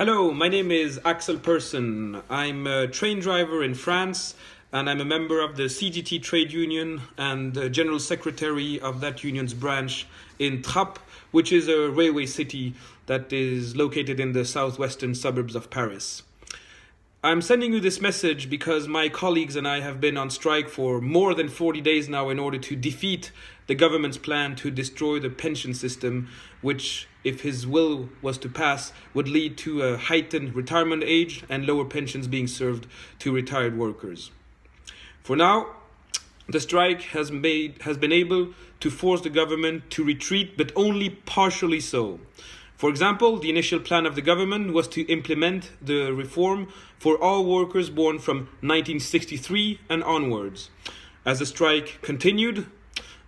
Hello, my name is Axel Persson. I'm a train driver in France and I'm a member of the CGT trade union and general secretary of that union's branch in Trappes, which is a railway city that is located in the southwestern suburbs of Paris. I'm sending you this message because my colleagues and I have been on strike for more than 40 days now in order to defeat the government's plan to destroy the pension system, which, if his will was to pass, would lead to a heightened retirement age and lower pensions being served to retired workers. For now, the strike has been able to force the government to retreat, but only partially so. For example, the initial plan of the government was to implement the reform for all workers born from 1963 and onwards. As the strike continued,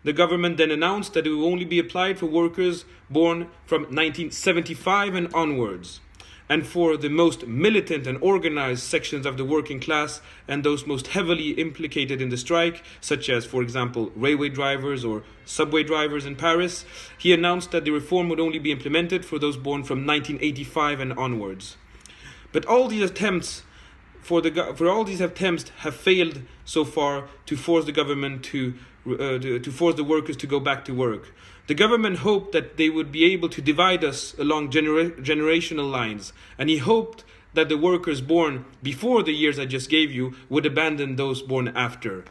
the government then announced that it would only be applied for workers born from 1975 and onwards. And for the most militant and organized sections of the working class and those most heavily implicated in the strike, such as, for example, railway drivers or subway drivers in Paris, he announced that the reform would only be implemented for those born from 1985 and onwards. But all these attempts have failed so far to force the government to force the workers to go back to work. The government hoped that they would be able to divide us along generational lines, and he hoped that the workers born before the years I just gave you would abandon those born after.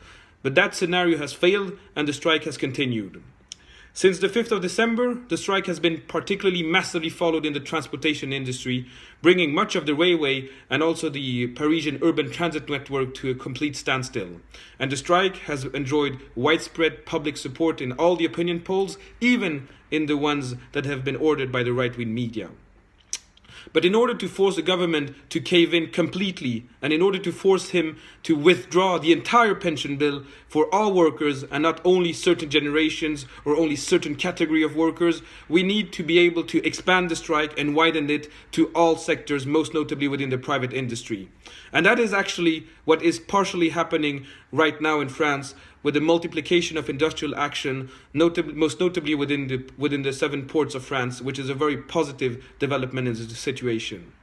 But that scenario has failed, and the strike has continued. Since the 5th of December, the strike has been particularly massively followed in the transportation industry, bringing much of the railway and also the Parisian urban transit network to a complete standstill. And the strike has enjoyed widespread public support in all the opinion polls, even in the ones that have been ordered by the right-wing media. But in order to force the government to cave in completely, and in order to force him to withdraw the entire pension bill for all workers and not only certain generations or only certain category of workers, we need to be able to expand the strike and widen it to all sectors, most notably within the private industry. And that is actually what is partially happening right now in France, with the multiplication of industrial action, most notably within the 7 ports of France, which is a very positive development in the situation.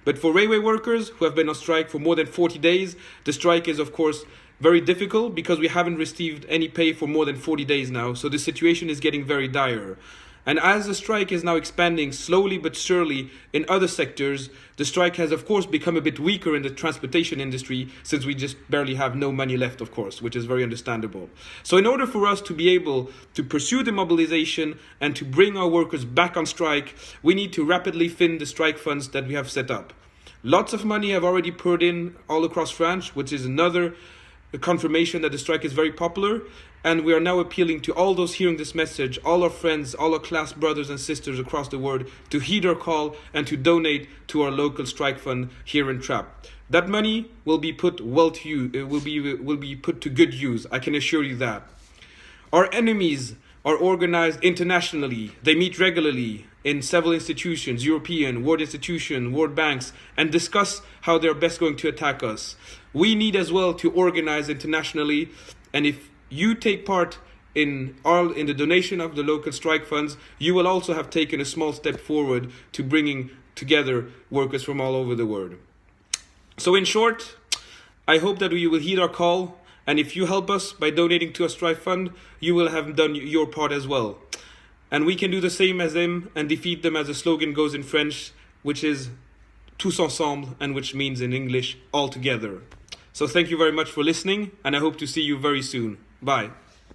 But for railway workers who have been on strike for more than 40 days, the strike is, of course, very difficult because we haven't received any pay for more than 40 days now, so the situation is getting very dire. And as the strike is now expanding slowly but surely in other sectors, the strike has of course become a bit weaker in the transportation industry, since we just barely have no money left, of course, which is very understandable. So in order for us to be able to pursue the mobilization and to bring our workers back on strike, we need to rapidly fin the strike funds that we have set up. Lots of money have already poured in all across France, which is another confirmation that the strike is very popular. And we are now appealing to all those hearing this message, all our friends, all our class brothers and sisters across the world, to heed our call and to donate to our local strike fund here in Trappes. That money will be put will be put to good use. I can assure you that. Our enemies are organized internationally. They meet regularly in several institutions, European, world institutions, world banks, and discuss how they're best going to attack us. We need as well to organize internationally, and if you take part in the donation of the local strike funds, you will also have taken a small step forward to bringing together workers from all over the world. So in short, I hope that you will heed our call, and if you help us by donating to a strike fund, you will have done your part as well. And we can do the same as them and defeat them, as the slogan goes in French, which is tous ensemble, and which means in English, all together. So thank you very much for listening, and I hope to see you very soon. Bye.